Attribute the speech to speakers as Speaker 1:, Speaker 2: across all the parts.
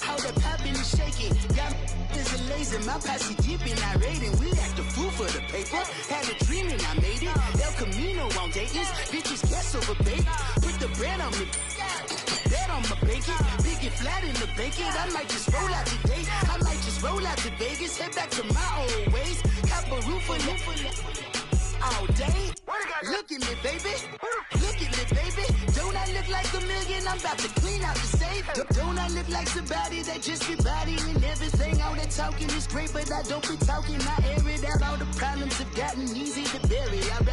Speaker 1: How the poppin' and shaking. Got is a lazy, my posse deep and I raiding. We act a fool for the paper. Had a dream and I made it. El Camino on Dayton's. Bitches guess over bait. Put the bread on me. Bet on my bacon. Big and flat in the bacon. I might just roll out today. I might just roll out to Vegas. Head back to my old ways. Have a roof for all day. Look at me, baby. Look at me, baby. Don't I look like a million? I'm about to clean out the safe. Don't I look like somebody that just be bodying everything? All that talking is great, but I don't be talking. I air it out. All the problems have gotten easy to bury. I'd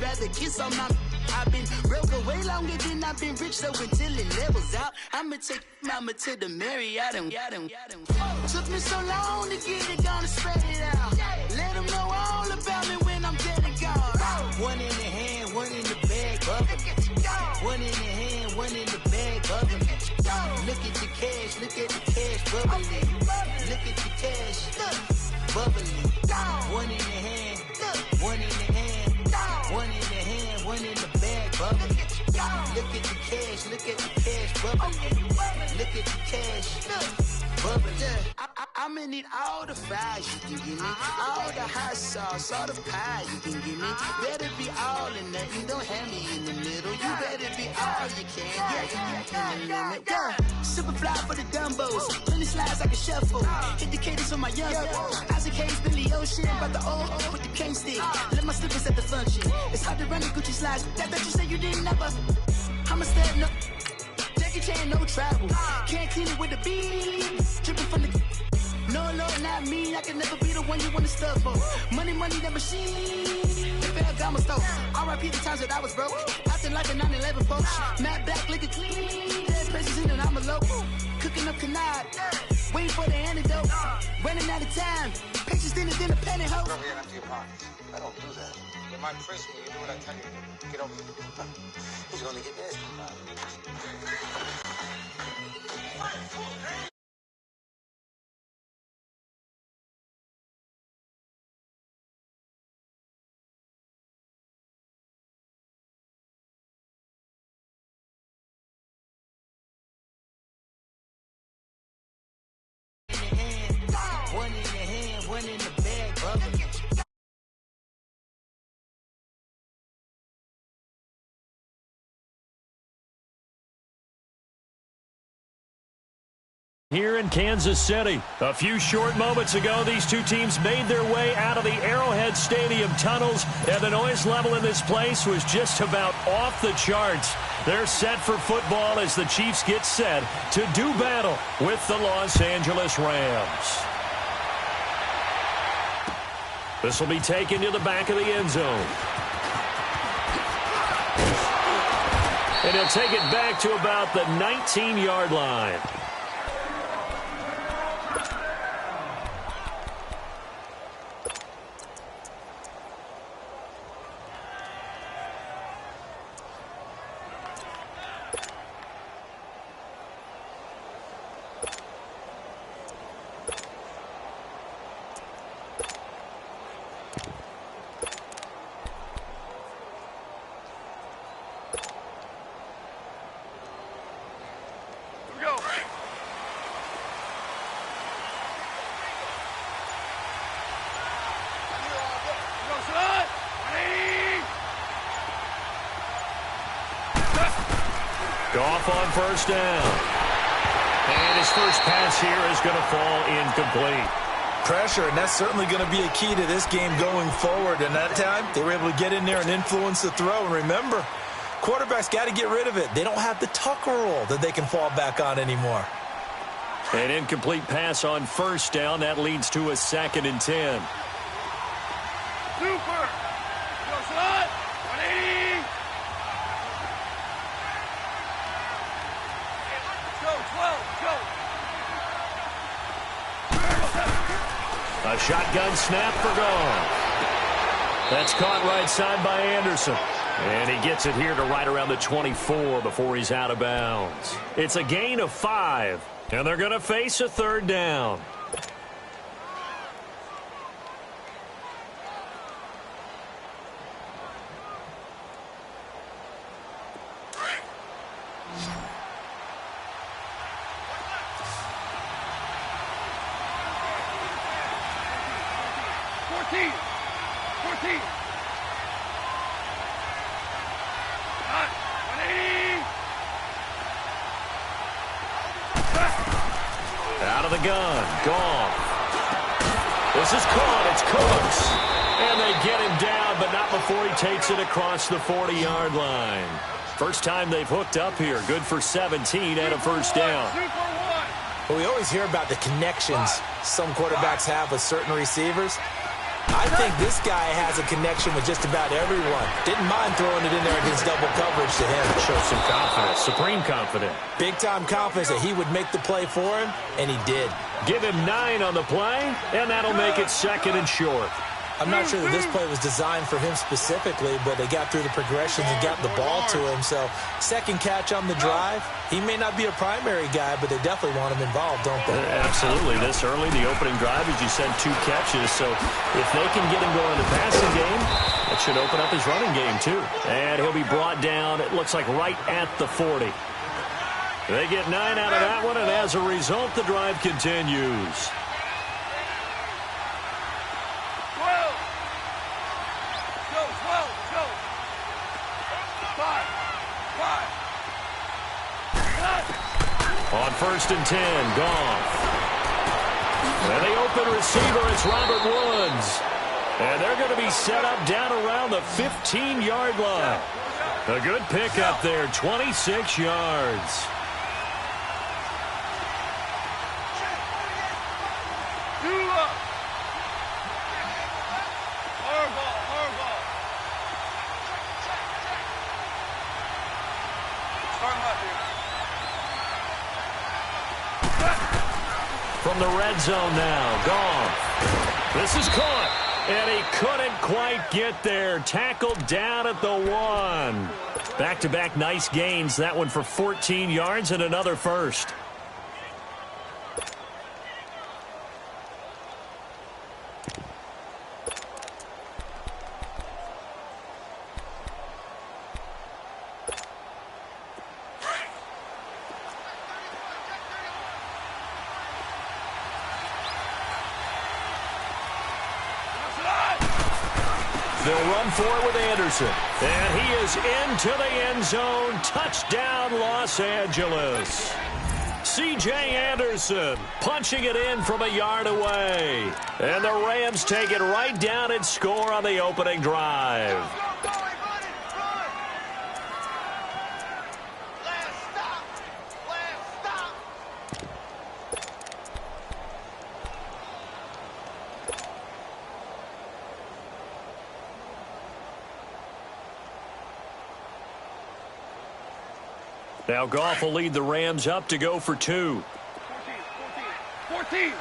Speaker 1: rather kiss on my. I've been broke way longer than I've been rich, so until it levels out, I'ma take mama to the Marriott. Took me so long to get it, gonna spread it out. Let them know all about me when I'm dead and gone. One in the hand, one in the bag, bubbling. One in the hand, one in the bag, bubbling. Look at the cash, look at the cash, bubbling. Look at the cash, bubbling. One in the hand, one in the hand, one in the hand, one in the bag, bubbling. Look at the cash, look at the cash, bubbling. Look at the cash, bubbling. I'ma need all the fries you can give me, all the hot sauce, all the pie you can give me. Better be all in nothing, don't have me in the middle. You better be all you can. Yeah. Super fly for the Dumbos, 20 slides like a shuffle. Hit the cadence on my young Isaac Hayes, Billy Ocean, but the old with the cane stick. Let my slippers at the function. It's hard to run the Gucci slides. That you say you didn't never. I'm a step no. Jackie Chan, no travel. Can't clean it with the beat. Dripping from the. No, Lord, not me. I can never be the one you want to stuff for. Money, that machine. The Ferragamo store. R.I.P. the times that I was broke. After like a 9/11 folks. Matte black, liquor clean. Dead presents in and I'm a local. Cooking up canard. Waiting for the antidote. Running out of time. Patience thinner than a penny hoe.
Speaker 2: Over here, empty your pockets. I don't do that. You're my principal. You do what I tell you to do. Get over here. He's gonna get this. One in the hand, one in the bag, bubbling.
Speaker 3: Here in Kansas City, a few short moments ago, these two teams made their way out of the Arrowhead Stadium tunnels, and the noise level in this place was just about off the charts. They're set for football as the Chiefs get set to do battle with the Los Angeles Rams. This will be taken to the back of the end zone. And he'll take it back to about the 19-yard line. Off on first down. And his first pass here is going to fall incomplete.
Speaker 4: Pressure, and that's certainly going to be a key to this game going forward. And that time, they were able to get in there and influence the throw. And remember, quarterbacks got to get rid of it. They don't have the Tucker roll that they can fall back on anymore.
Speaker 3: An incomplete pass on first down. That leads to a 2nd and 10.
Speaker 5: Super. Go, son. 180. Go, 12. Go.
Speaker 3: A shotgun snap for gone. That's caught right side by Anderson. And he gets it here to right around the 24 before he's out of bounds. It's a gain of 5. And they're going to face a 3rd down.
Speaker 5: 14. 14. Hot. 180.
Speaker 3: Out of the gun. Gone. This is caught. It's Cooks. And they get him down, but not before he takes it across the 40-yard line. First time they've hooked up here. Good for 17 and a first down.
Speaker 4: Well, we always hear about the connections some quarterbacks have with certain receivers. I think this guy has a connection with just about everyone. Didn't mind throwing it in there against double coverage to him.
Speaker 3: Shows some confidence, supreme confidence.
Speaker 4: Big-time confidence that he would make the play for him, and he did.
Speaker 3: Give him 9 on the play, and that'll make it second and short.
Speaker 4: I'm not sure that this play was designed for him specifically, but they got through the progressions and got the ball to him. So, second catch on the drive. He may not be a primary guy, but they definitely want him involved, don't they?
Speaker 3: Absolutely. This early, the opening drive, as you said, 2 catches. So, if they can get him going in the passing game, that should open up his running game, too. And he'll be brought down, it looks like, right at the 40. They get 9 out of that one, and as a result, the drive continues. On first and 10, Goff. And the open receiver, it's Robert Woods. And they're going to be set up down around the 15-yard line. A good pickup there, 26 yards. From the red zone now, Goff. This is caught, and he couldn't quite get there. Tackled down at the 1. Back-to-back nice gains. That one for 14 yards and another first. They'll run for it with Anderson. And he is into the end zone. Touchdown, Los Angeles. C.J. Anderson punching it in from a yard away. And the Rams take it right down and score on the opening drive. Now Goff will lead the Rams up to go for 2.
Speaker 5: 14.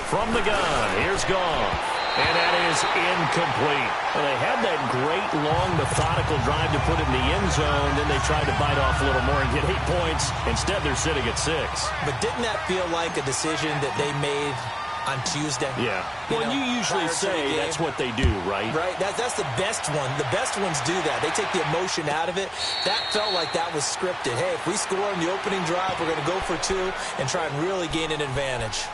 Speaker 3: From the gun, here's Goff. And that is incomplete. Well, they had that great, long, methodical drive to put it in the end zone. Then they tried to bite off a little more and get 8 points. Instead, they're sitting at 6.
Speaker 4: But didn't that feel like a decision that they made on Tuesday?
Speaker 3: Yeah. Well, you usually say that's what they do, right?
Speaker 4: Right. That's the best one. The best ones do that. They take the emotion out of it. That felt like that was scripted. Hey, if we score in the opening drive, we're going to go for 2 and try and really gain an advantage.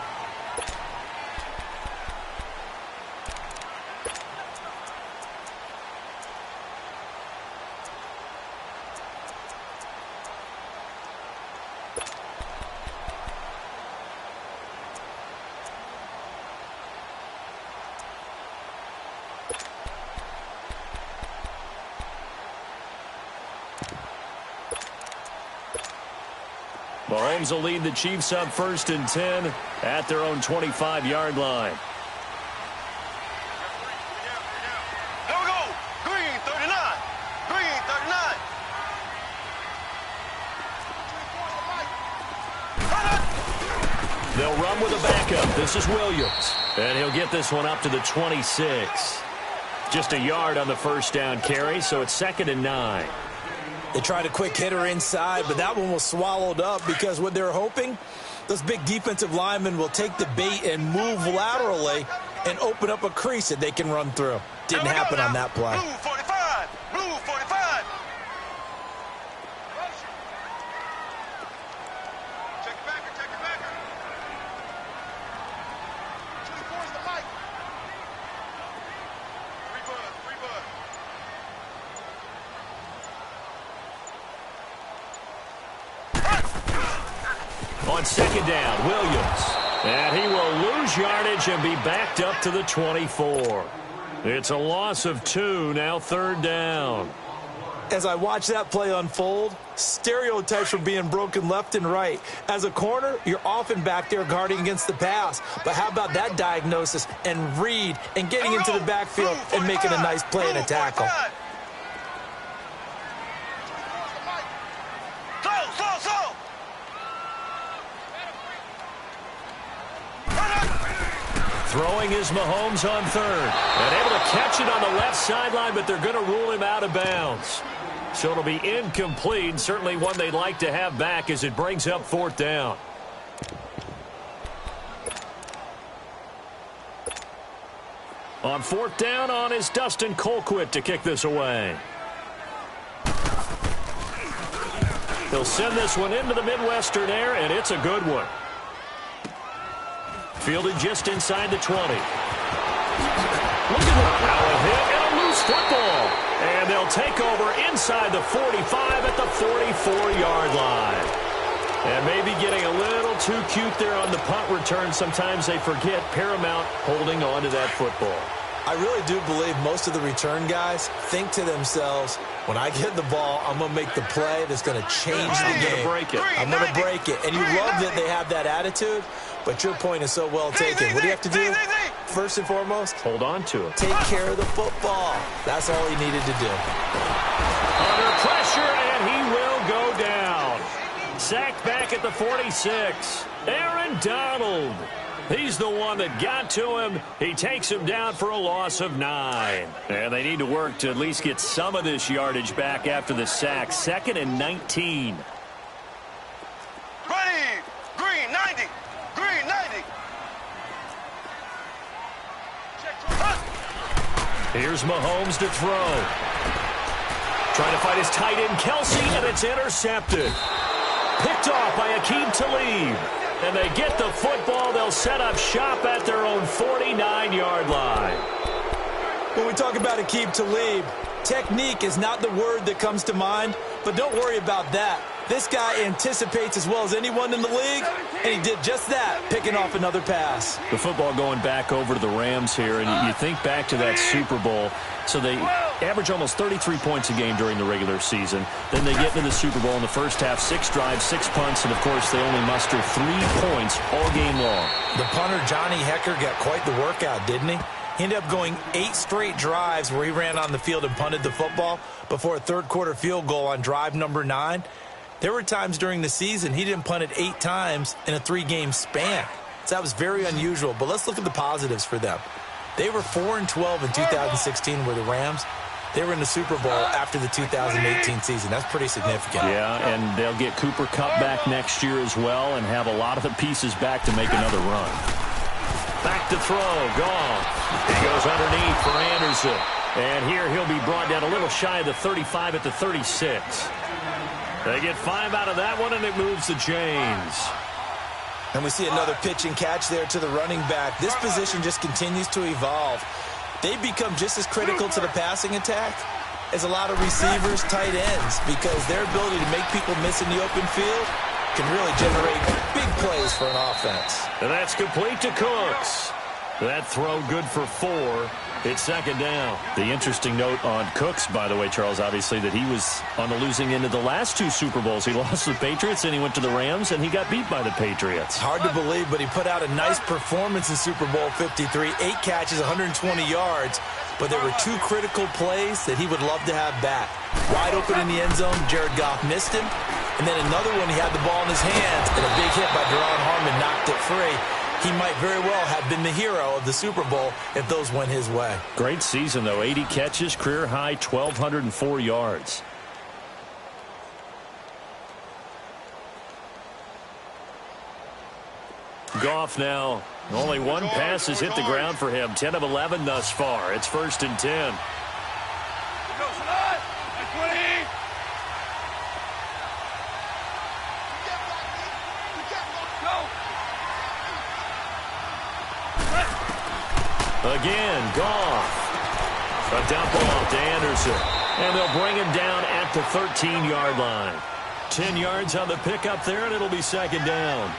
Speaker 3: Mahomes will lead the Chiefs up first and 10 at their own 25-yard line.
Speaker 2: There we go. Green, 39. Green, 39.
Speaker 3: They'll run with a backup. This is Williams. And he'll get this one up to the 26. Just a yard on the first down carry, so it's 2nd and 9.
Speaker 4: They tried a quick hitter inside, but that one was swallowed up because what they're hoping, those big defensive linemen will take the bait and move laterally and open up a crease that they can run through. Didn't happen on that play.
Speaker 2: Blue 45. Blue 45. Check your backer. Check your backer.
Speaker 3: On second down, Williams. And he will lose yardage and be backed up to the 24. It's a loss of 2, now third down.
Speaker 4: As I watch that play unfold, stereotypes are being broken left and right. As a corner, you're often back there guarding against the pass. But how about that diagnosis and read and getting into the backfield and making a nice play and a tackle?
Speaker 3: Throwing is Mahomes on third. And able to catch it on the left sideline, but they're going to rule him out of bounds. So it'll be incomplete, certainly one they'd like to have back as it brings up fourth down. On fourth down on is Dustin Colquitt to kick this away. He'll send this one into the Midwestern air, and it's a good one. Fielded just inside the 20. Look at that. Now a hit and a loose football. And they'll take over inside the 45 at the 44-yard line. And maybe getting a little too cute there on the punt return. Sometimes they forget paramount holding on to that football.
Speaker 4: I really do believe most of the return guys think to themselves, when I get the ball, I'm going to make the play that's going to change the game. I'm going to break it. And you love that they have that attitude, but your point is so well taken. What do you have to do? First and foremost,
Speaker 3: hold on to it.
Speaker 4: Take care of the football. That's all he needed to do.
Speaker 3: Under pressure, and he will go down. Sacked back at the 46. Aaron Donald. He's the one that got to him. He takes him down for a loss of 9. And they need to work to at least get some of this yardage back after the sack. 2nd and 19.
Speaker 5: Ready. Green 90. Green 90.
Speaker 3: Here's Mahomes to throw. Trying to fight his tight end, Kelsey, and it's intercepted. Picked off by Aqib Talib. And they get the football. They'll set up shop at their own 49-yard line.
Speaker 4: When we talk about Aqib Talib, technique is not the word that comes to mind, but don't worry about that. This guy anticipates as well as anyone in the league, and he did just that, picking off another pass.
Speaker 3: The football going back over to the Rams here, and you think back to that Super Bowl. So they average almost 33 points a game during the regular season. Then they get into the Super Bowl in the first half, 6 drives, 6 punts, and, of course, they only muster 3 points all game long.
Speaker 4: The punter, Johnny Hecker, got quite the workout, didn't he? He ended up going 8 straight drives where he ran on the field and punted the football before a third-quarter field goal on drive number 9. There were times during the season he didn't punt it 8 times in a 3-game span. So that was very unusual. But let's look at the positives for them. They were 4-12 in 2016 with the Rams. They were in the Super Bowl after the 2018 season. That's pretty significant.
Speaker 3: Yeah, and they'll get Cooper Kupp back next year as well and have a lot of the pieces back to make another run. Back to throw. Gone. He goes underneath for Anderson. And here he'll be brought down a little shy of the 35 at the 36. They get 5 out of that one, and it moves the chains.
Speaker 4: And we see another pitch and catch there to the running back. This position just continues to evolve. They become just as critical to the passing attack as a lot of receivers, tight ends, because their ability to make people miss in the open field can really generate big plays for an offense.
Speaker 3: And that's complete to Cooks. That throw good for 4. It's second down. The interesting note on Cooks, by the way, Charles, obviously, that he was on the losing end of the last 2 Super Bowls. He lost to the Patriots, and he went to the Rams, and he got beat by the Patriots.
Speaker 4: Hard to believe, but he put out a nice performance in Super Bowl 53. 8 catches, 120 yards. But there were 2 critical plays that he would love to have back. Wide open in the end zone, Jared Goff missed him. And then another one, he had the ball in his hands, and a big hit by Deron Harmon knocked it free. He might very well have been the hero of the Super Bowl if those went his way.
Speaker 3: Great season, though. 80 catches, career high, 1,204 yards. Goff now, only 1 pass has hit the ground for him. 10 of 11 thus far. It's 1st and 10. Again, Goff. A dump off to Anderson. And they'll bring him down at the 13-yard line. 10 yards on the pickup there, and it'll be second down.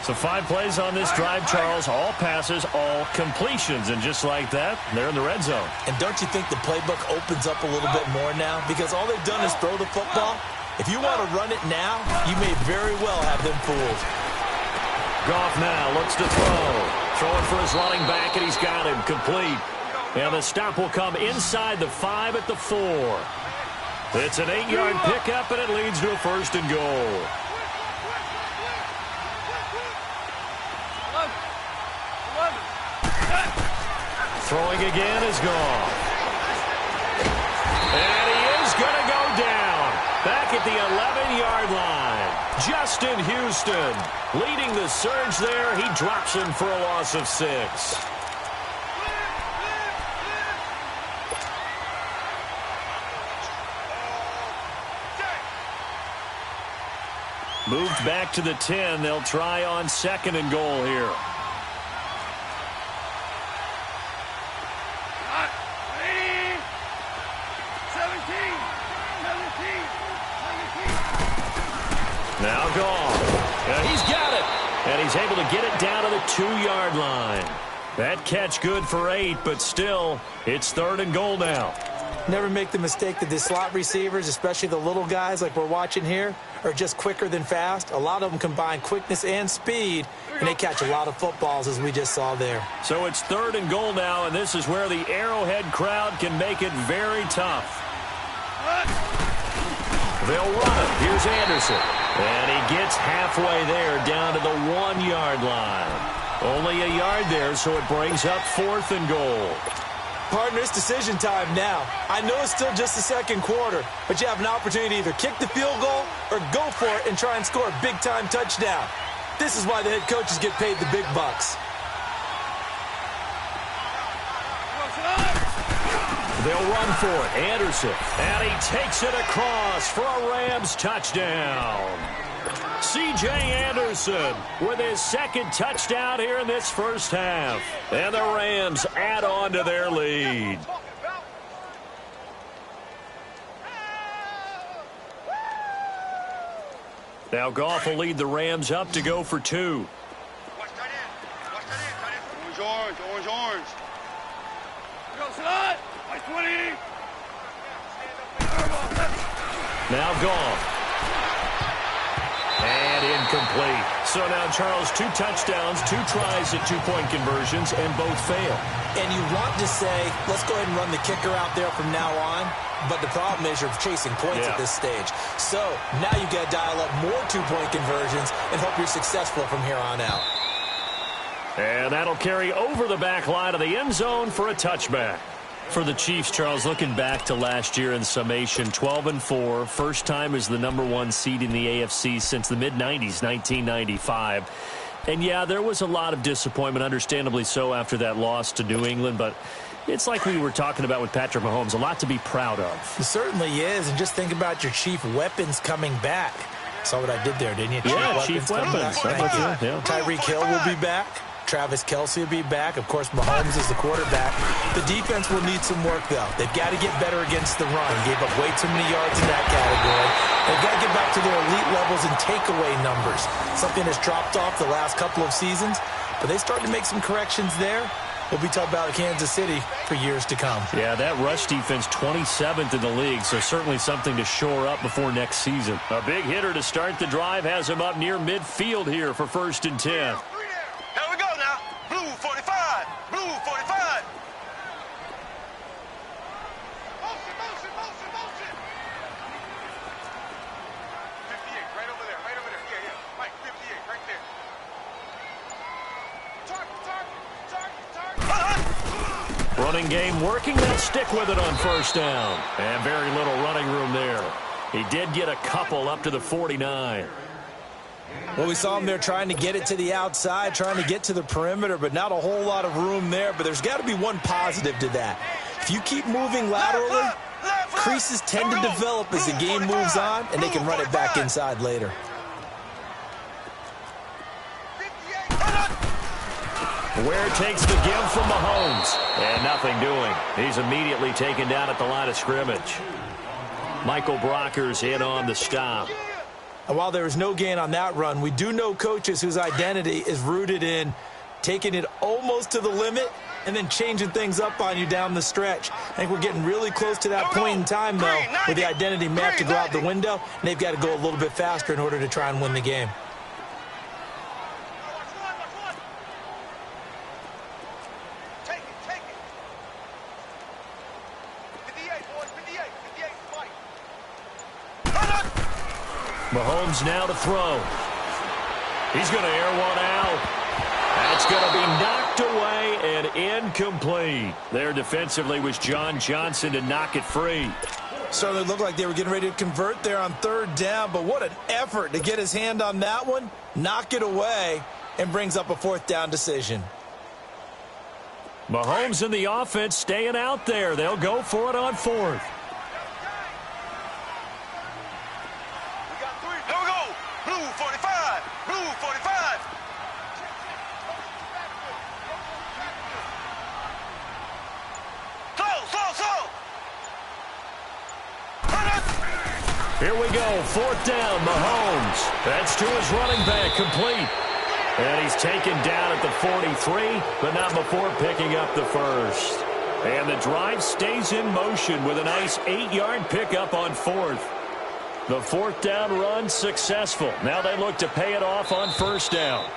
Speaker 3: So 5 plays on this drive, Charles. All passes, all completions. And just like that, they're in the red zone.
Speaker 4: And don't you think the playbook opens up a little bit more now? Because all they've done is throw the football. If you want to run it now, you may very well have them fooled.
Speaker 3: Goff now looks to throw. Throwing for his running back, and he's got him complete. And the stop will come inside the 5 at the 4. It's an 8-yard pickup, and it leads to a 1st and goal. Throwing again is Goff. And he is going to go down. Back at the 11-yard line. Justin Houston leading the surge there. He drops him for a loss of 6. Moved back to the 10. They'll try on 2nd and goal here. Now Goff. And he's got it. And he's able to get it down to the 2-yard line. That catch good for 8, but still, it's 3rd and goal now.
Speaker 4: Never make the mistake that the slot receivers, especially the little guys like we're watching here, are just quicker than fast. A lot of them combine quickness and speed, and they catch a lot of footballs, as we just saw there.
Speaker 3: So it's 3rd and goal now, and this is where the Arrowhead crowd can make it very tough. They'll run it. Here's Anderson. And he gets halfway there down to the 1-yard line. Only a yard there, so it brings up 4th and goal.
Speaker 4: Partner, it's decision time now. I know it's still just the 2nd quarter, but you have an opportunity to either kick the field goal or go for it and try and score a big-time touchdown. This is why the head coaches get paid the big bucks.
Speaker 3: They'll run for it. Anderson. And he takes it across for a Rams touchdown. C.J. Anderson with his 2nd touchdown here in this first half. And the Rams add on to their lead. Now Goff will lead the Rams up to go for 2.
Speaker 5: Watch that in. Watch that in. Orange, orange, orange. Go, slide. 20.
Speaker 3: Now Goff. And incomplete. So now, Charles, 2 touchdowns, 2 tries at 2-point conversions, and both fail.
Speaker 4: And you want to say, let's go ahead and run the kicker out there from now on. But the problem is you're chasing points at this stage. So now you've got to dial up more 2-point conversions and hope you're successful from here on out.
Speaker 3: And that'll carry over the back line of the end zone for a touchback. For the Chiefs, Charles, looking back to last year in summation, 12-4, first time as the #1 seed in the AFC since the mid-90s, 1995. And, yeah, there was a lot of disappointment, understandably so, after that loss to New England. But it's like we were talking about with Patrick Mahomes, a lot to be proud of.
Speaker 4: It certainly is. And just think about your chief weapons coming back. Saw what I did there, didn't you?
Speaker 3: Chief weapons.
Speaker 4: Yeah. Tyreek Hill will be back. Travis Kelce will be back. Of course, Mahomes is the quarterback. The defense will need some work, though. They've got to get better against the run. Gave up way too many yards in that category. They've got to get back to their elite levels in takeaway numbers, something that's dropped off the last couple of seasons. But they started to make some corrections there. We'll be talking about Kansas City for years to come.
Speaker 3: Yeah, that rush defense, 27th in the league, so certainly something to shore up before next season. A big hitter to start the drive has him up near midfield here for 1st and 10.
Speaker 5: Here we go now. Blue 45. Blue 45. Motion, motion, motion, motion. 58, right over there, right over there. Yeah, yeah. Mike, 58, right there. Target.
Speaker 3: Running game working. They'll stick with it on 1st down. And very little running room there. He did get a couple up to the 49.
Speaker 4: Well, we saw him there trying to get it to the outside, trying to get to the perimeter, but not a whole lot of room there. But there's got to be one positive to that. If you keep moving laterally, creases tend to develop as the game moves on, and they can run it back inside later.
Speaker 3: Ware takes the give from Mahomes. And nothing doing. He's immediately taken down at the line of scrimmage. Michael Brocker's in on the stop.
Speaker 4: And while there was no gain on that run, we do know coaches whose identity is rooted in taking it almost to the limit and then changing things up on you down the stretch. I think we're getting really close to that point in time, though, where the identity may have to go out the window, and they've got to go a little bit faster in order to try and win the game.
Speaker 3: Mahomes now to throw. He's going to air one out. That's going to be knocked away and incomplete. There defensively was John Johnson to knock it free.
Speaker 4: Certainly looked like they were getting ready to convert there on third down, but what an effort to get his hand on that one, knock it away, and brings up a fourth down decision.
Speaker 3: Mahomes and the offense staying out there. They'll go for it on fourth. Here we go, fourth down, Mahomes. That's to his running back, complete. And he's taken down at the 43, but not before picking up the first. And the drive stays in motion with a nice 8-yard pickup on fourth. The fourth down run successful. Now they look to pay it off on first down.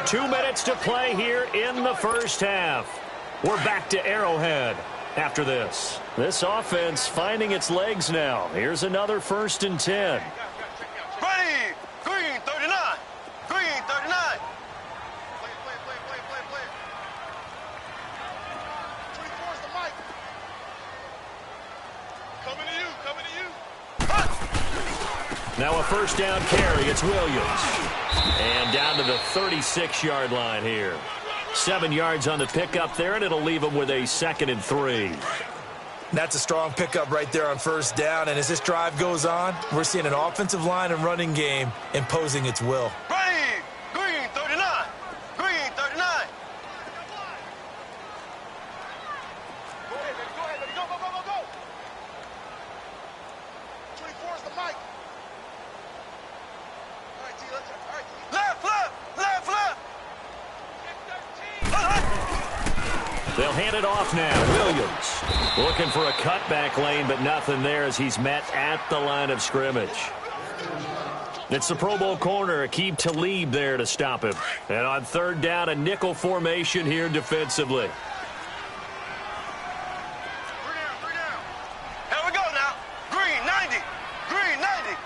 Speaker 3: 2 minutes to play here in the first half. We're back to Arrowhead. After this offense finding its legs now. Here's another 1st and 10.
Speaker 5: Ready, green 39, green 39. Play. 24's the mic. Coming to you.
Speaker 3: Now a first down carry. It's Williams. And down to the 36-yard line here. 7 yards on the pickup there, and it'll leave him with a 2nd and 3.
Speaker 4: That's a strong pickup right there on first down, and as this drive goes on, we're seeing an offensive line and running game imposing its will.
Speaker 5: Ready, green 39, green 39. Go ahead, baby, go. 24's the mic. All right, T, let's go. All right, T. Left.
Speaker 3: They'll hand it off now. Williams looking for a cutback lane, but nothing there as he's met at the line of scrimmage. It's the Pro Bowl corner, Aqib Talib there to stop him. And on third down, a nickel formation here defensively.
Speaker 5: 3 down. Here we go now. Green 90, green 90.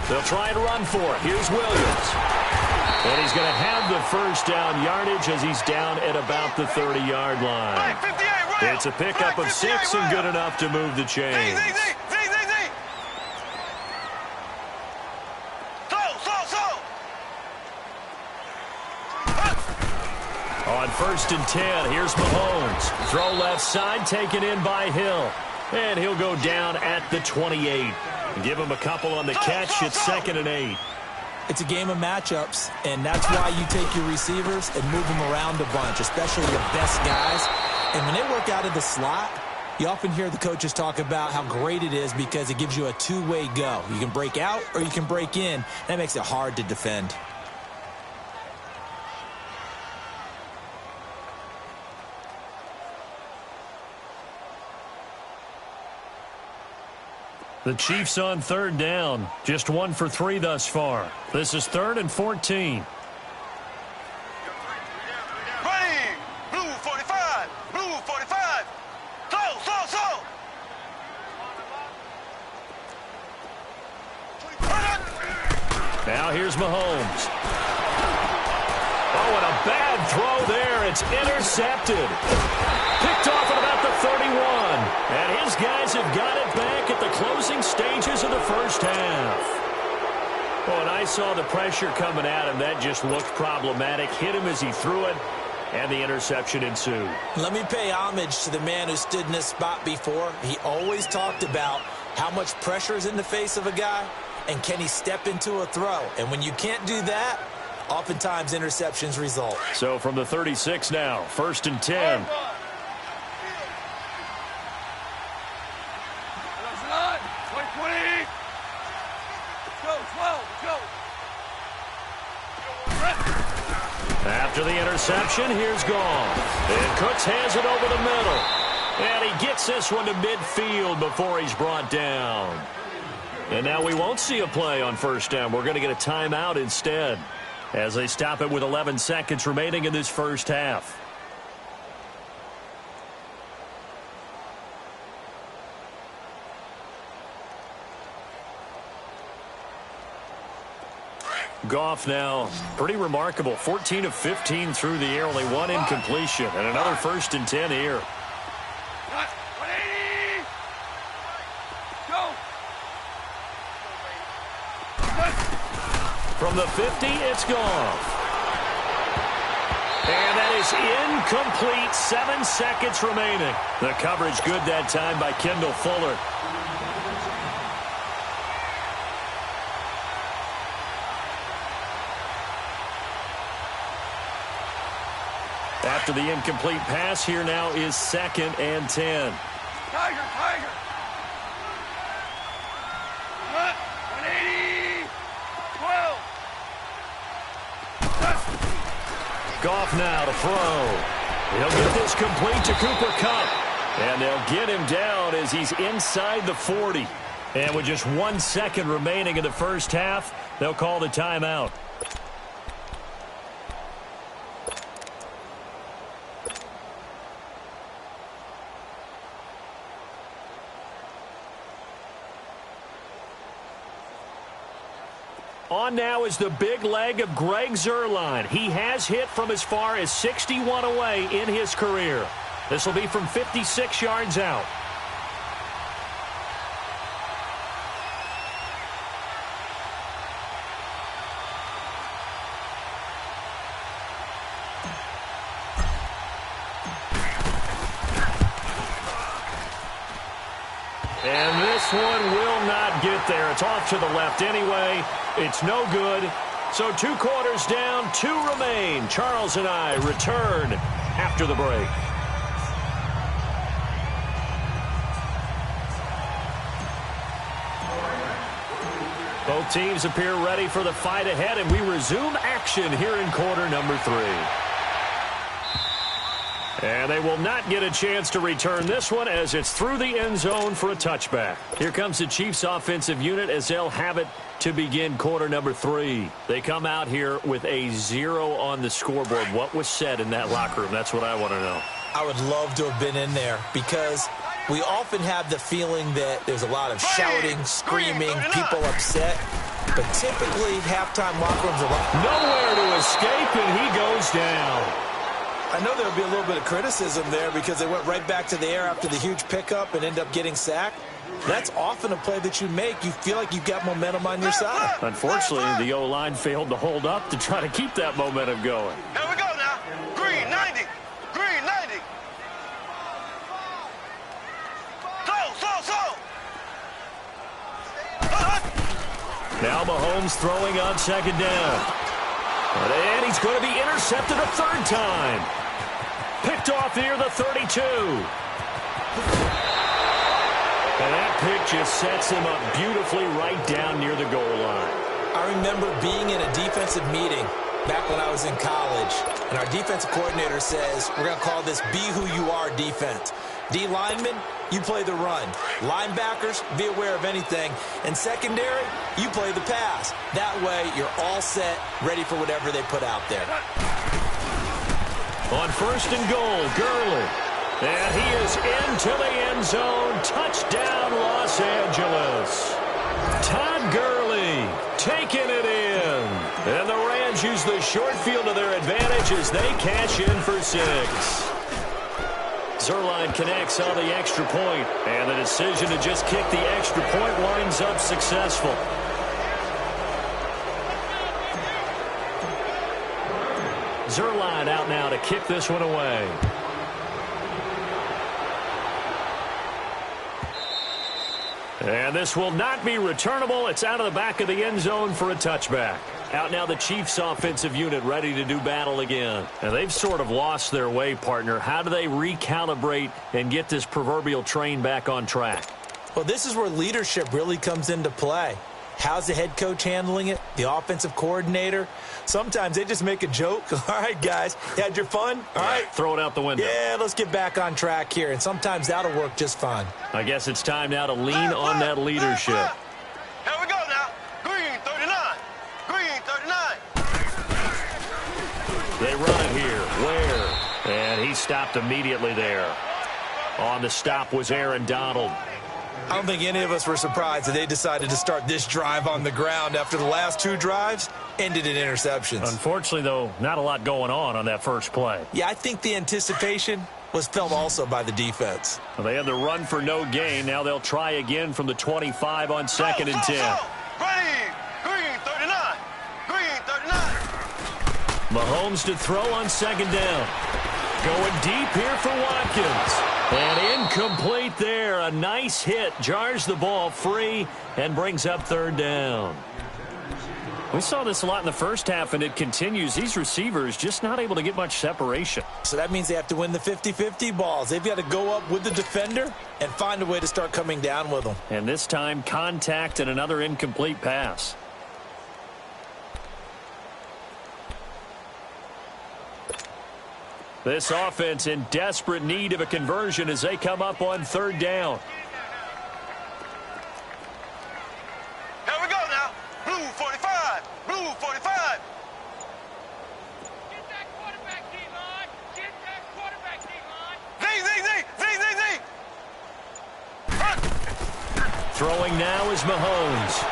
Speaker 3: They'll try and run for it. Here's Williams. And he's going to have the first down yardage as he's down at about the 30-yard line.
Speaker 5: Right, 58, right.
Speaker 3: It's a pickup of 6 and good enough to move the chains.
Speaker 5: Slow.
Speaker 3: On 1st and 10, here's Mahomes. Throw left side, taken in by Hill. And he'll go down at the 28. Give him a couple on the catch. It's 2nd and 8.
Speaker 4: It's a game of matchups, and that's why you take your receivers and move them around a bunch, especially the best guys. And when they work out of the slot, you often hear the coaches talk about how great it is because it gives you a two-way go. You can break out or you can break in. That makes it hard to defend.
Speaker 3: The Chiefs on third down. Just 1 for 3 thus far. This is 3rd and 14.
Speaker 5: Ready, blue 45, blue 45. Slow.
Speaker 3: Now here's Mahomes. Oh, and a bad throw there. It's intercepted. Picked off at about the 31. And his guys have got it back at the closing stages of the first half. Oh, and I saw the pressure coming at him. That just looked problematic. Hit him as he threw it, and the interception ensued.
Speaker 4: Let me pay homage to the man who stood in this spot before. He always talked about how much pressure is in the face of a guy, and can he step into a throw? And when you can't do that, oftentimes interceptions result.
Speaker 3: So from the 36 now, 1st and 10. After the interception, here's Goff. And Cooks has it over the middle. And he gets this one to midfield before he's brought down. And now we won't see a play on first down. We're going to get a timeout instead as they stop it with 11 seconds remaining in this first half. Goff now, pretty remarkable. 14 of 15 through the air, only one incompletion, and another 1st and 10 here. From the 50, it's Goff. And that is incomplete. 7 seconds remaining. The coverage good that time by Kendall Fuller. After the incomplete pass, here now is 2nd and 10.
Speaker 5: Tiger! 180! 12!
Speaker 3: Goff now to throw. He'll get this complete to Cooper Kupp. And they'll get him down as he's inside the 40. And with just 1 second remaining in the first half, they'll call the timeout. On now is the big leg of Greg Zuerlein. He has hit from as far as 61 away in his career. This will be from 56 yards out. And this one will not get there. It's off to the left anyway. It's no good. So 2 quarters down, 2 remain. Charles and I return after the break. Both teams appear ready for the fight ahead, and we resume action here in quarter number 3. And they will not get a chance to return this one as it's through the end zone for a touchback. Here comes the Chiefs offensive unit as they'll have it to begin quarter number 3. They come out here with a 0 on the scoreboard. What was said in that locker room? That's what I want to know.
Speaker 4: I would love to have been in there because we often have the feeling that there's a lot of shouting, screaming, people upset. But typically, halftime locker rooms are
Speaker 3: nowhere to escape, and he goes down.
Speaker 4: I know there would be a little bit of criticism there because they went right back to the air after the huge pickup and end up getting sacked. That's often a play that you make. You feel like you've got momentum on your side.
Speaker 3: Unfortunately, the O-line failed to hold up to try to keep that momentum going.
Speaker 5: Here we go now. Green, 90. Green, 90. So.
Speaker 3: Now Mahomes throwing on 2nd down. And he's going to be intercepted a 3rd time. Picked off near the 32. And that pick just sets him up beautifully right down near the goal line.
Speaker 4: I remember being in a defensive meeting back when I was in college, and our defensive coordinator says, we're going to call this Be Who You Are defense. D linemen, you play the run. Linebackers, be aware of anything. And secondary, you play the pass. That way, you're all set, ready for whatever they put out there.
Speaker 3: On 1st and goal, Gurley. And he is into the end zone. Touchdown, Los Angeles. Todd Gurley taking it in. And the Rams use the short field to their advantage as they cash in for 6. Zuerlein connects on the extra point, and the decision to just kick the extra point winds up successful. Zuerlein out now to kick this one away. And this will not be returnable. It's out of the back of the end zone for a touchback. Out now the Chiefs offensive unit ready to do battle again. And they've sort of lost their way, partner. How do they recalibrate and get this proverbial train back on track?
Speaker 4: Well, this is where leadership really comes into play. How's the head coach handling it? The offensive coordinator? Sometimes they just make a joke. All right, guys, you had your fun? All right.
Speaker 3: Throw it out the window.
Speaker 4: Yeah, let's get back on track here, and sometimes that'll work just fine.
Speaker 3: I guess it's time now to lean on that leadership.
Speaker 5: Here we go now. Green 39. Green 39.
Speaker 3: They run it here. Where? And he stopped immediately there. On the stop was Aaron Donald.
Speaker 4: I don't think any of us were surprised that they decided to start this drive on the ground after the last two drives ended in interceptions.
Speaker 3: Unfortunately, though, not a lot going on that first play.
Speaker 4: Yeah, I think the anticipation was felt also by the defense.
Speaker 3: Well, they had the run for no gain. Now they'll try again from the 25 on 2nd and 10.
Speaker 5: Ready. Green 39. Green 39.
Speaker 3: Mahomes to throw on 2nd down. Going deep here for Watkins. And incomplete there. A nice hit. Jars the ball free and brings up 3rd down. We saw this a lot in the first half, and it continues. These receivers just not able to get much separation.
Speaker 4: So that means they have to win the 50-50 balls. They've got to go up with the defender and find a way to start coming down with them.
Speaker 3: And this time, contact and another incomplete pass. This offense in desperate need of a conversion as they come up on 3rd down.
Speaker 5: Here we go now. Blue 45. Blue 45.
Speaker 6: Get that quarterback, D-line. Get that quarterback, D-line.
Speaker 5: Z.
Speaker 3: Throwing now is Mahomes.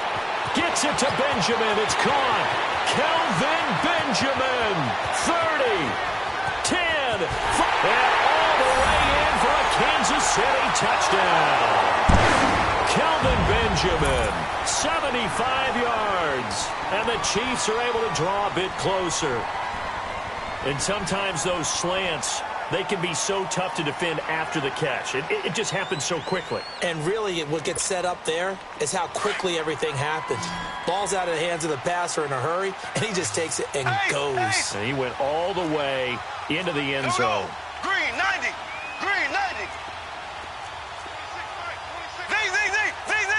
Speaker 3: Gets it to Benjamin. It's caught. Kelvin Benjamin. 30. 10, and all the way in for a Kansas City touchdown. Kelvin Benjamin, 75 yards, and the Chiefs are able to draw a bit closer. And sometimes those slants, they can be so tough to defend after the catch. It just happens so quickly.
Speaker 4: And really, what gets set up there is how quickly everything happens. Ball's out of the hands of the passer in a hurry, and he just takes it and goes.
Speaker 3: And he went all the way into the end zone.
Speaker 5: Green 90. Green 90.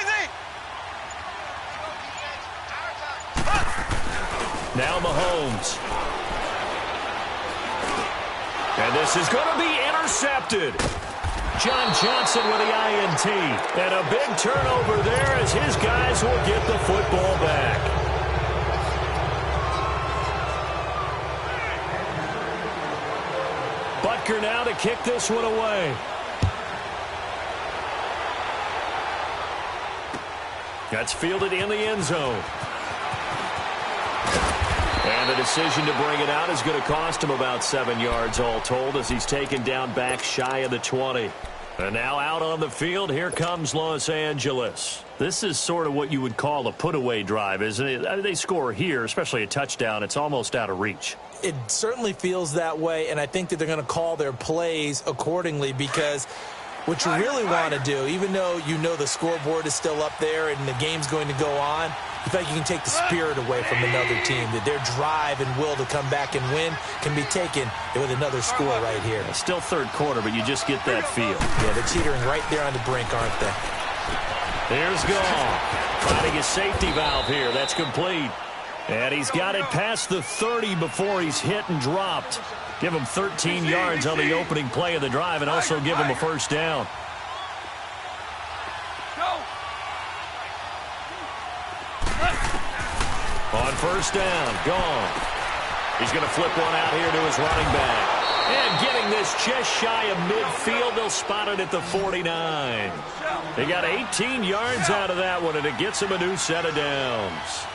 Speaker 5: Z.
Speaker 3: Now Mahomes. And this is going to be intercepted. John Johnson with the INT. And a big turnover there as his guys will get the football back. Butker now to kick this one away. That's fielded in the end zone. And the decision to bring it out is going to cost him about 7 yards all told as he's taken down back shy of the 20. And now out on the field, here comes Los Angeles. This is sort of what you would call a put-away drive, isn't it? I mean, they score here, especially a touchdown. It's almost out of reach.
Speaker 4: It certainly feels that way, and I think that they're going to call their plays accordingly because what you really want to do, even though you know the scoreboard is still up there and the game's going to go on, you feel like you can take the spirit away from another team, that their drive and will to come back and win can be taken with another score right here.
Speaker 3: It's still third quarter, but you just get that feel.
Speaker 4: Yeah, they're teetering right there on the brink, aren't they?
Speaker 3: There's Gall. Finding a safety valve here. That's complete. And he's got it past the 30 before he's hit and dropped. Give him 13 yards on the opening play of the drive and also give him a first down. On first down, Gall. He's going to flip one out here to his running back. And getting this just shy of midfield, they'll spot it at the 49. They got 18 yards out of that one, and it gets him a new set of downs.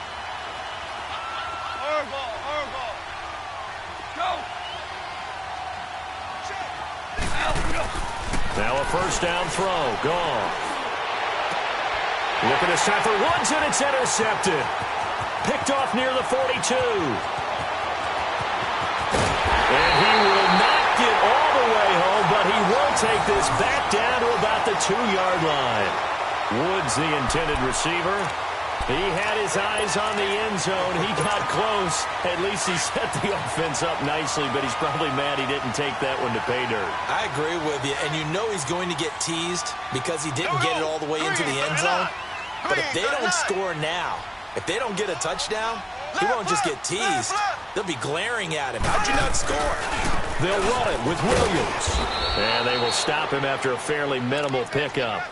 Speaker 3: Now a first down throw. Gall. Looking this time for Woods, and it's intercepted. Picked off near the 42. And he will not get all the way home, but he will take this back down to about the 2-yard line. Woods, the intended receiver. He had his eyes on the end zone. He got close. At least he set the offense up nicely, but he's probably mad he didn't take that one to pay dirt.
Speaker 4: I agree with you, and you know he's going to get teased because he didn't get it all the way into the end zone. But if they don't score now, if they don't get a touchdown, he won't just get teased. They'll be glaring at him. How'd you not score?
Speaker 3: They'll run it with Williams. And they will stop him after a fairly minimal pickup.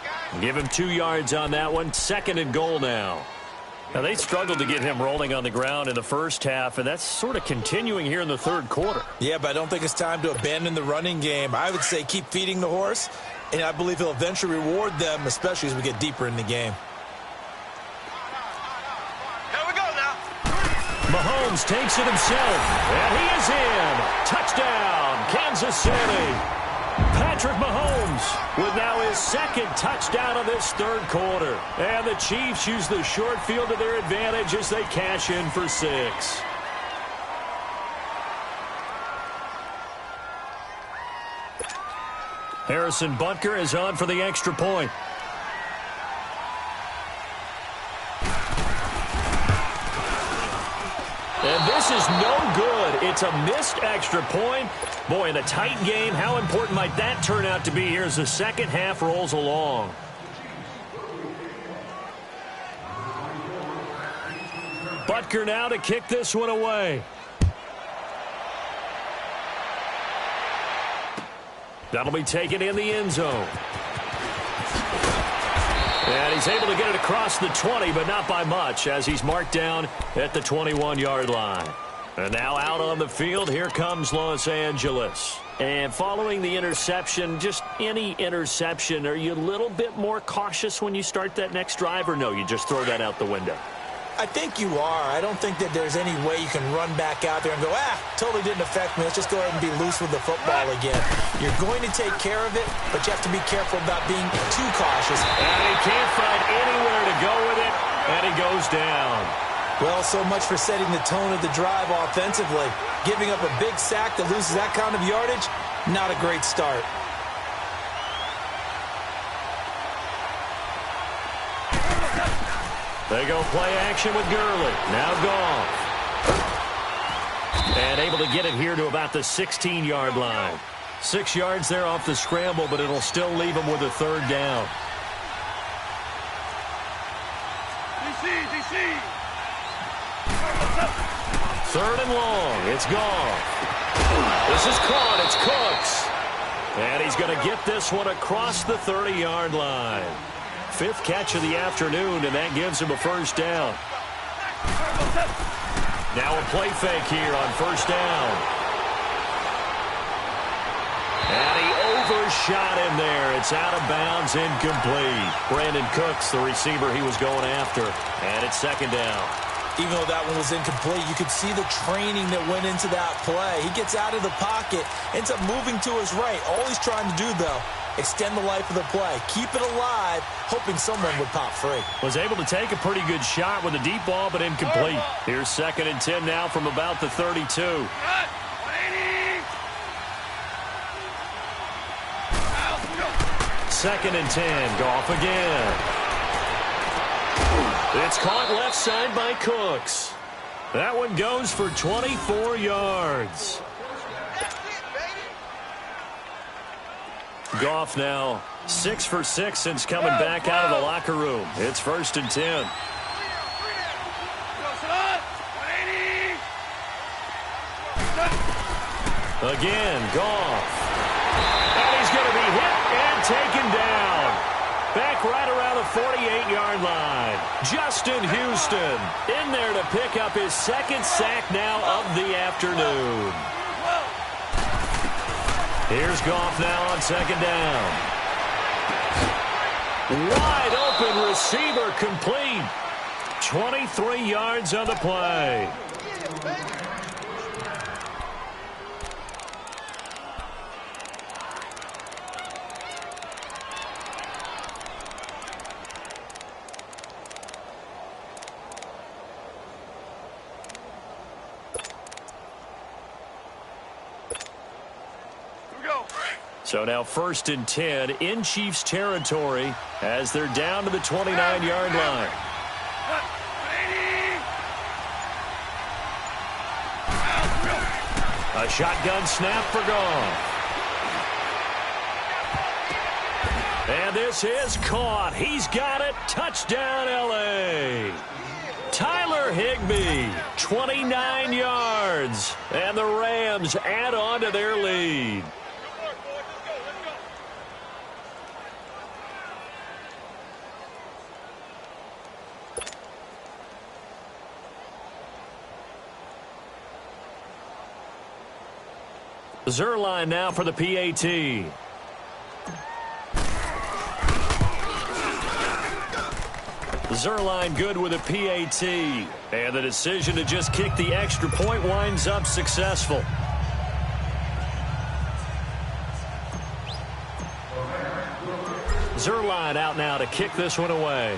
Speaker 3: Give him 2 yards on that one. 2nd and goal now. Now, they struggled to get him rolling on the ground in the first half, and that's sort of continuing here in the third quarter.
Speaker 4: Yeah, but I don't think it's time to abandon the running game. I would say keep feeding the horse, and I believe he'll eventually reward them, especially as we get deeper in the game.
Speaker 5: Here we go now.
Speaker 3: Mahomes takes it himself, and he is in. Touchdown, Kansas City. Patrick Mahomes with now his 2nd touchdown of this third quarter. And the Chiefs use the short field to their advantage as they cash in for 6. Harrison Butker is on for the extra point. And this is no good. It's a missed extra point. Boy, in a tight game, how important might that turn out to be here as the second half rolls along? Butker now to kick this one away. That'll be taken in the end zone. And he's able to get it across the 20, but not by much, as he's marked down at the 21-yard line. And now out on the field, here comes Los Angeles. And following the interception, just any interception, are you a little bit more cautious when you start that next drive, or no, you just throw that out the window?
Speaker 4: I think you are. I don't think that there's any way you can run back out there and go, totally didn't affect me. Let's just go ahead and be loose with the football again. You're going to take care of it, but you have to be careful about being too cautious.
Speaker 3: And he can't find anywhere to go with it, and he goes down.
Speaker 4: Well, so much for setting the tone of the drive offensively. Giving up a big sack that loses that kind of yardage, not a great start.
Speaker 3: They go play action with Gurley. Now Goff. And able to get it here to about the 16-yard line. 6 yards there off the scramble, but it'll still leave him with a third down.
Speaker 5: DC.
Speaker 3: 3rd and long. It's Goff. This is caught. It's Cooks. And he's going to get this one across the 30-yard line. 5th catch of the afternoon, and that gives him a first down. Now a play fake here on first down. And he overshot him there. It's out of bounds, incomplete. Brandon Cooks, the receiver he was going after. And it's 2nd down.
Speaker 4: Even though that one was incomplete, you could see the training that went into that play. He gets out of the pocket, ends up moving to his right. All he's trying to do, though, extend the life of the play. Keep it alive, hoping someone would pop free.
Speaker 3: Was able to take a pretty good shot with a deep ball, but incomplete. Here's 2nd and 10 now from about the 32. 2nd and 10. Goff again. It's caught left side by Cooks. That one goes for 24 yards. Goff now 6 for 6 since coming back out of the locker room. It's 1st and 10. Again, Goff. And he's going to be hit and taken down. Back right around the 48-yard line. Justin Houston in there to pick up his 2nd sack now of the afternoon. Here's Goff now on 2nd down. Wide open receiver complete. 23 yards on the play. So now 1st and 10 in Chiefs territory as they're down to the 29-yard line. A shotgun snap for Goff. And this is caught. He's got it. Touchdown, L.A. Tyler Higbee, 29 yards. And the Rams add on to their lead. Zerline now for the PAT. Zerline good with a PAT. And the decision to just kick the extra point winds up successful. Zerline out now to kick this one away.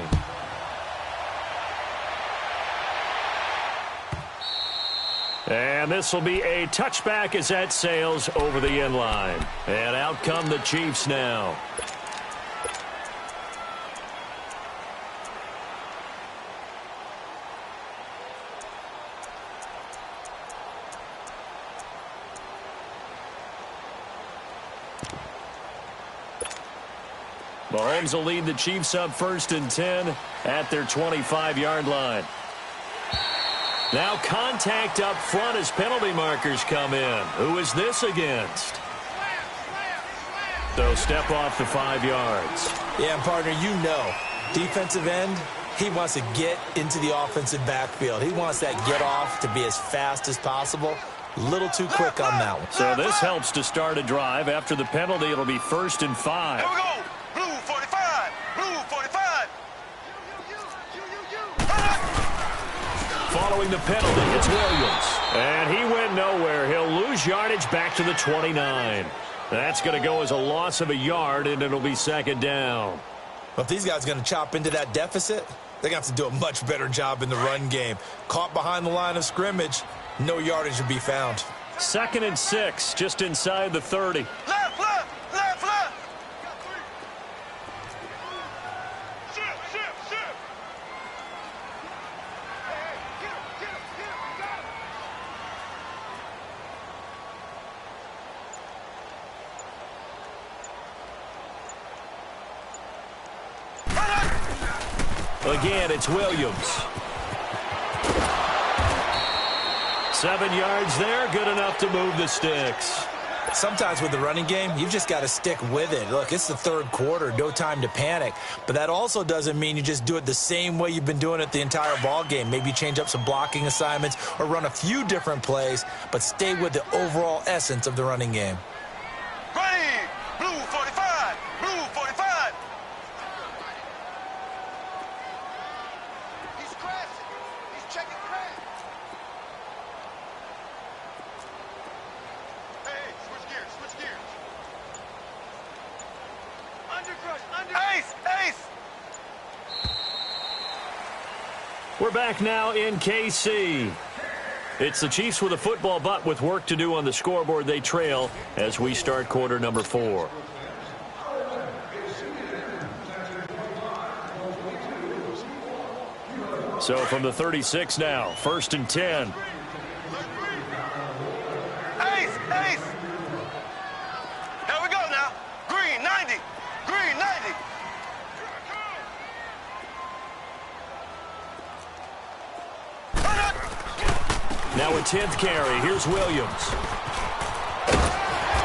Speaker 3: And this will be a touchback as that sails over the end line. And out come the Chiefs now. Mahomes will lead the Chiefs up 1st and 10 at their 25-yard line. Now contact up front as penalty markers come in. Who is this against? So step off the 5 yards.
Speaker 4: Yeah, partner, you know, defensive end, he wants to get into the offensive backfield. He wants that get off to be as fast as possible. A little too quick on that one.
Speaker 3: So this helps to start a drive. After the penalty, it'll be 1st and 5.
Speaker 5: Here we go. Blue 45. Blue 45.
Speaker 3: Following the penalty, it's Williams. And he went nowhere. He'll lose yardage back to the 29. That's going to go as a loss of a yard, and it'll be 2nd down.
Speaker 4: Well, if these guys are going to chop into that deficit, they're going to have to do a much better job in the run game. Caught behind the line of scrimmage, no yardage to be found.
Speaker 3: 2nd and 6, just inside the 30.
Speaker 5: Left, left, left, left. Shift, shift, shift. Get him, got him.
Speaker 3: Again, it's Williams. 7 yards there, good enough to move the sticks.
Speaker 4: Sometimes with the running game, you've just got to stick with it. Look, it's the 3rd quarter, no time to panic. But that also doesn't mean you just do it the same way you've been doing it the entire ball game. Maybe change up some blocking assignments or run a few different plays, but stay with the overall essence of the running game.
Speaker 5: Ready. Blue 45. Blue 45. He's crashing. He's checking crash. Hey, switch gears, switch gears. Under crush, under. Ace, ace.
Speaker 3: We're back now in KC. It's the Chiefs with a football, but with work to do on the scoreboard. They trail as we start quarter number 4. So from the 36 now, 1st and 10.
Speaker 5: Ace, ace. Here we go now. Green 90. Green 90.
Speaker 3: Now a 10th carry. Here's Williams.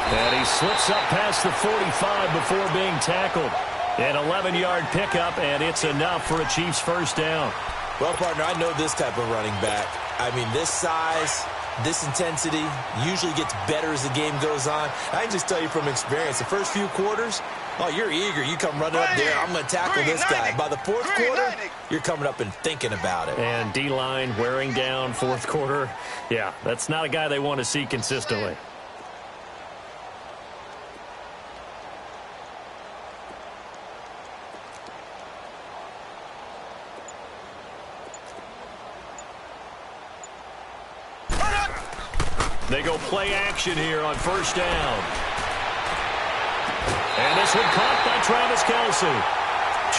Speaker 3: And he slips up past the 45 before being tackled. An 11-yard pickup, and it's enough for a Chiefs 1st down.
Speaker 4: Well, partner, I know this type of running back. I mean, this size, this intensity usually gets better as the game goes on. I can just tell you from experience, the first few quarters, oh, you're eager. You come running up there, I'm going to tackle this guy. By the 4th quarter, you're coming up and thinking about it.
Speaker 3: And D-line wearing down 4th quarter. Yeah, that's not a guy they want to see consistently. They go play action here on 1st down. And this one caught by Travis Kelce.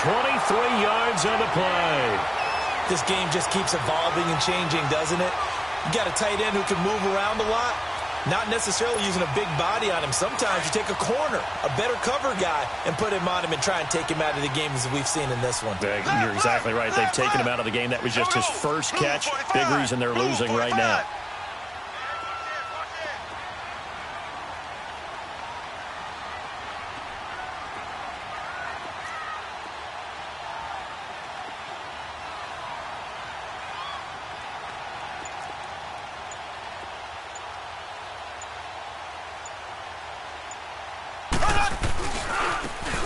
Speaker 3: 23 yards on the play.
Speaker 4: This game just keeps evolving and changing, doesn't it? You got a tight end who can move around a lot. Not necessarily using a big body on him. Sometimes you take a corner, a better cover guy, and put him on him and try and take him out of the game as we've seen in this one.
Speaker 3: You're exactly right. They've taken him out of the game. That was just his first catch. Big reason they're losing right now.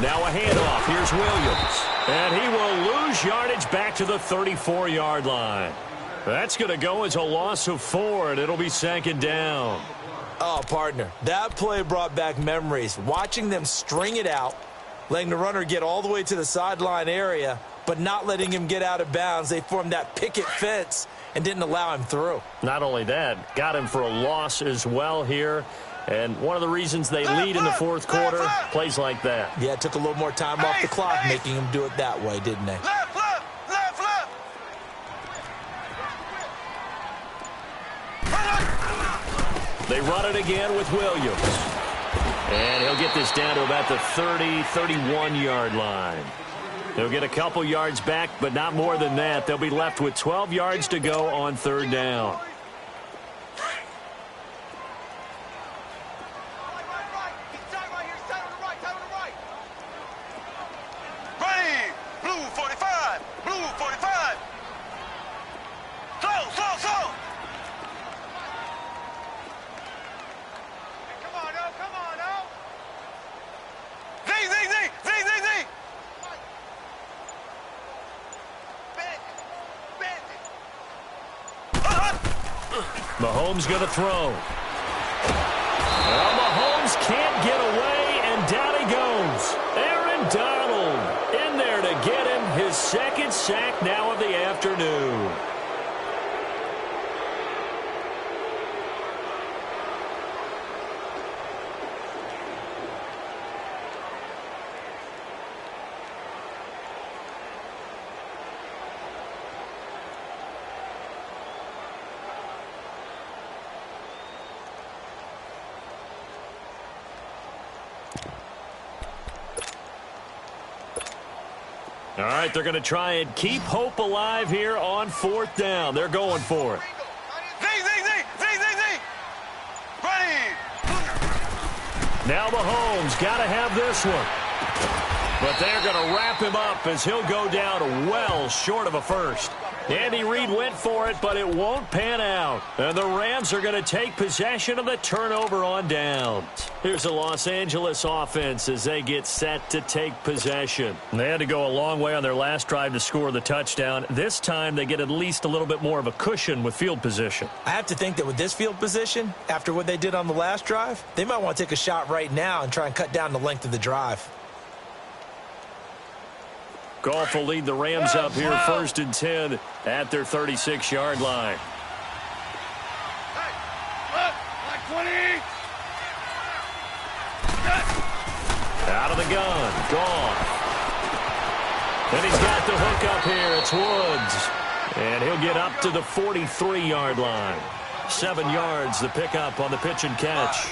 Speaker 3: Now a handoff. Here's Williams. And he will lose yardage back to the 34-yard line. That's going to go as a loss of 4, and it'll be second down.
Speaker 4: Oh, partner, that play brought back memories. Watching them string it out, letting the runner get all the way to the sideline area, but not letting him get out of bounds. They formed that picket fence and didn't allow him through.
Speaker 3: Not only that, got him for a loss as well here. And one of the reasons they lead in the fourth quarter, plays like that.
Speaker 4: Yeah, it took a little more time off the clock, making him do it that way, didn't they?
Speaker 3: They run it again with Williams. And he'll get this down to about the 30, 31-yard line. They'll get a couple yards back, but not more than that. They'll be left with 12 yards to go on third down. Mahomes going to throw. Well, Mahomes can't get away, and down he goes. Aaron Donald in there to get him his second sack now of the afternoon. All right, they're going to try and keep hope alive here on fourth down. They're going for it. Now Mahomes got to have this one. But they're going to wrap him up as he'll go down well short of a first. Andy Reid went for it, but it won't pan out. And the Rams are going to take possession of the turnover on downs. Here's the Los Angeles offense as they get set to take possession. They had to go a long way on their last drive to score the touchdown. This time they get at least a little bit more of a cushion with field position.
Speaker 4: I have to think that with this field position, after what they did on the last drive, they might want to take a shot right now and try and cut down the length of the drive.
Speaker 3: Goff will lead the Rams up here first and 10 at their 36-yard line. Out of the gun, Goff. And he's got the hook up here. It's Woods. And he'll get up to the 43-yard line. 7 yards, the pickup on the pitch and catch.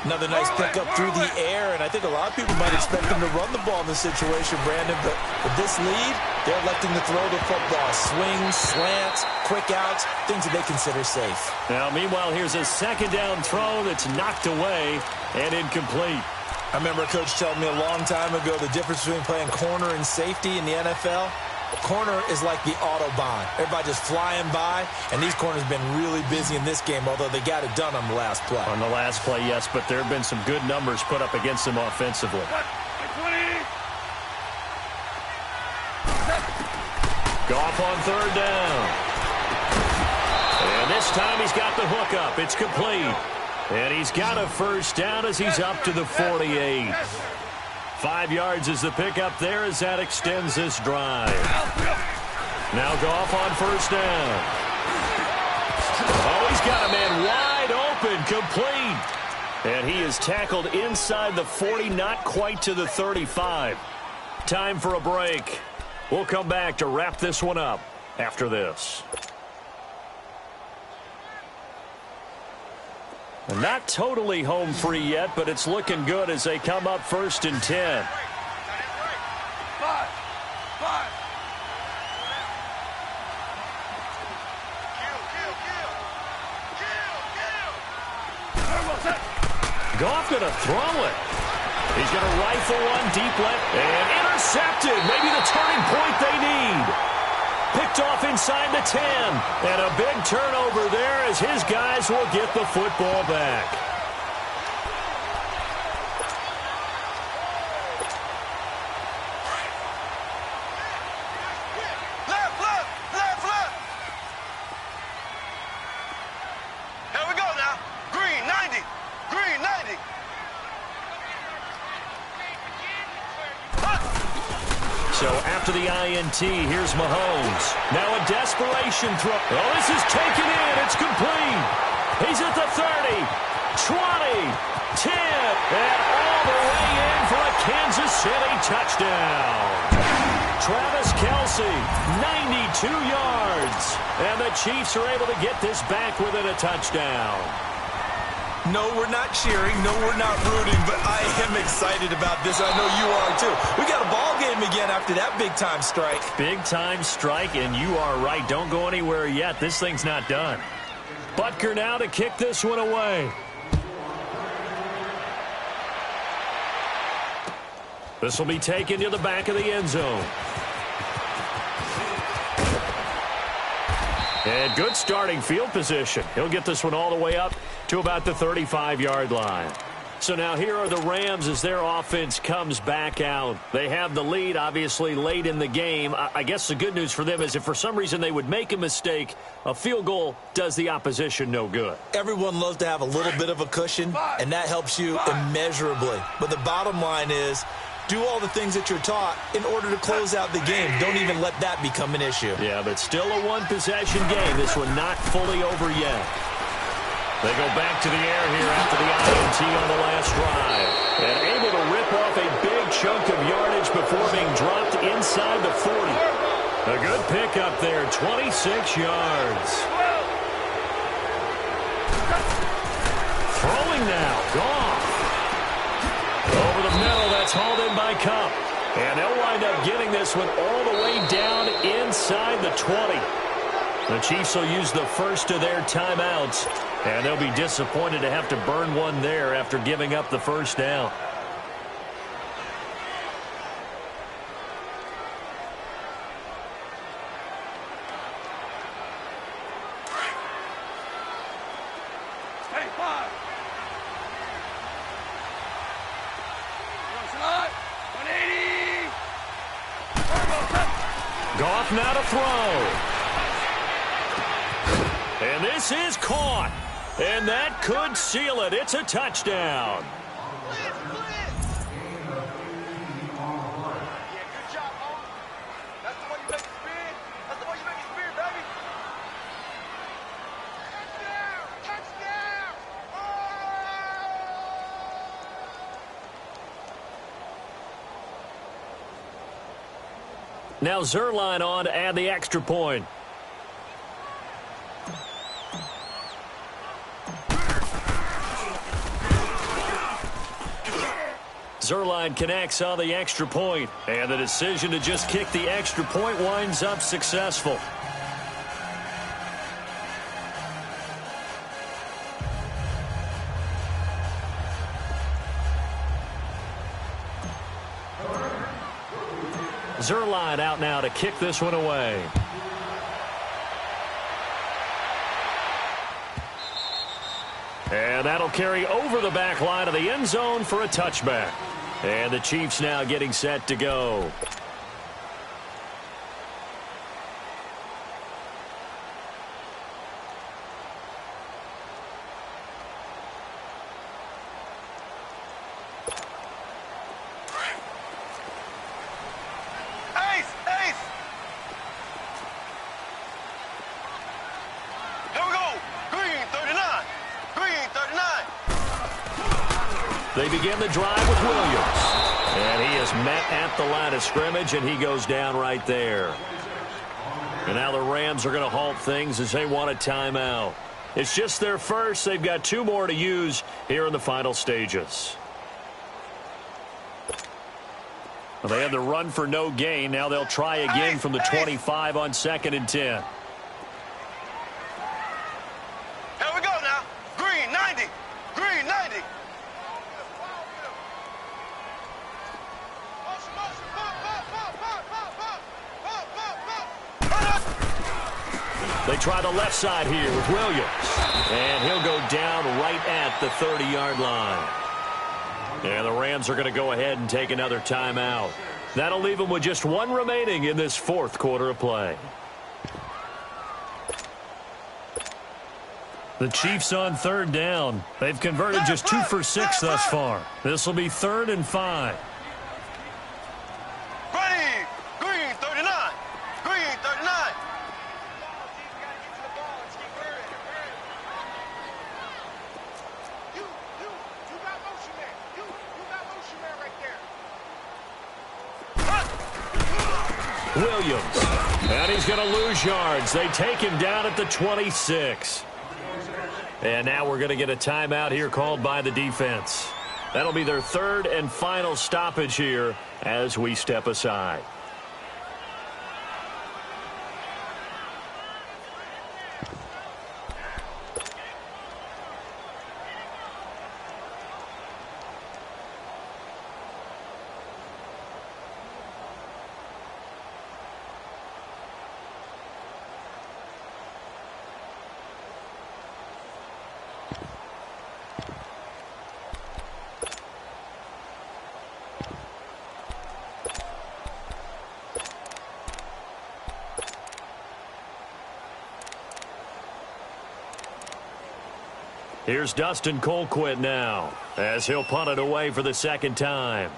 Speaker 4: Another nice pickup through the air, and I think a lot of people might expect them to run the ball in this situation, Brandon, but with this lead, they're electing to throw the football. Swings, slants, quick outs, things that they consider safe.
Speaker 3: Now, meanwhile, here's a second down throw that's knocked away and incomplete.
Speaker 4: I remember a coach telling me a long time ago the difference between playing corner and safety in the NFL. Corner is like the Autobahn. Everybody just flying by, and these corners have been really busy in this game, although they got it done on the last play.
Speaker 3: On the last play, yes, but there have been some good numbers put up against them offensively. Goff on third down. And this time he's got the hook up. It's complete. And he's got a first down as he's up to the 48. 5 yards is the pickup there as that extends this drive. Now Goff on first down. Oh, he's got a man wide open, complete. And he is tackled inside the 40, not quite to the 35. Time for a break. We'll come back to wrap this one up after this. Not totally home free yet, but it's looking good as they come up 1st and 10. Goff going to throw it. He's going to rifle one deep left and intercepted. Maybe the turning point they need. Picked off inside the 10. And a big turnover there as his guys will get the football back.
Speaker 5: Left. Here we go now. Green, 90. Green, 90.
Speaker 3: So after the INT, here's Mahomes. Now a desperation throw. Oh, this is taken in. It's complete. He's at the 30, 20, 10, and all the way in for a Kansas City touchdown. Travis Kelce, 92 yards. And the Chiefs are able to get this back within a touchdown.
Speaker 4: No, we're not cheering. No, we're not rooting, but I am excited about this. I know you are, too. We got a ball game again after that big-time strike.
Speaker 3: Big-time strike, and you are right. Don't go anywhere yet. This thing's not done. Butker now to kick this one away. This will be taken to the back of the end zone. And good starting field position. He'll get this one all the way up to about the 35-yard line. So now here are the Rams as their offense comes back out. They have the lead, obviously, late in the game. I guess the good news for them is if for some reason they would make a mistake, a field goal does the opposition no good.
Speaker 4: Everyone loves to have a little bit of a cushion, and that helps you immeasurably. But the bottom line is, do all the things that you're taught in order to close out the game. Don't even let that become an issue.
Speaker 3: Yeah, but still a one-possession game. This one not fully over yet. They go back to the air here after the INT on the last drive. And able to rip off a big chunk of yardage before being dropped inside the 40. A good pickup there, 26 yards. Throwing now, Goff. Over the middle, that's hauled in by Cup. And they'll wind up getting this one all the way down inside the 20. The Chiefs will use the first of their timeouts, and they'll be disappointed to have to burn one there after giving up the first down. Goff now to throw. And this is caught. And that could seal it. It's a touchdown. Now Zerline on to add the extra point. Zerline connects on the extra point, and the decision to just kick the extra point winds up successful. Zerline out now to kick this one away. And that'll carry over the back line of the end zone for a touchback. And the Chiefs now getting set to go. They begin the drive with Williams. And he is met at the line of scrimmage, and he goes down right there. And now the Rams are going to halt things as they want a timeout. It's just their first. They've got 2 more to use here in the final stages. Well, they had the run for no gain. Now they'll try again from the 25 on 2nd and 10.
Speaker 5: Here we go now. Green, 90. Green, 90.
Speaker 3: They try the left side here with Williams. And he'll go down right at the 30-yard line. And the Rams are going to go ahead and take another timeout. That'll leave them with just 1 remaining in this 4th quarter of play. The Chiefs on 3rd down. They've converted just 2 for 6 thus far. This will be 3rd and 5.
Speaker 5: Green, 39. Green, 39.
Speaker 3: Williams. And he's going to lose yards. They take him down at the 26. And now we're going to get a timeout here called by the defense. That'll be their 3rd and final stoppage here as we step aside. Here's Dustin Colquitt now as he'll punt it away for the 2nd time.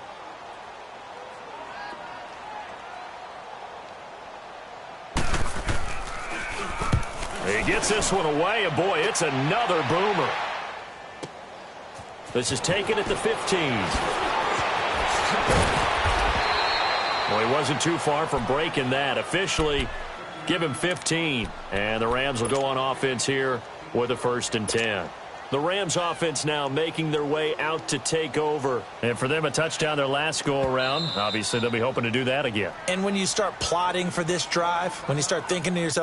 Speaker 3: He gets this one away, and boy, it's another boomer. This is taken at the 15. Well, he wasn't too far from breaking that. Officially, give him 15. And the Rams will go on offense here with a 1st and 10. The Rams offense now making their way out to take over. And for them, a touchdown their last go-around. Obviously, they'll be hoping to do that again.
Speaker 4: And when you start plotting for this drive, when you start thinking to yourself,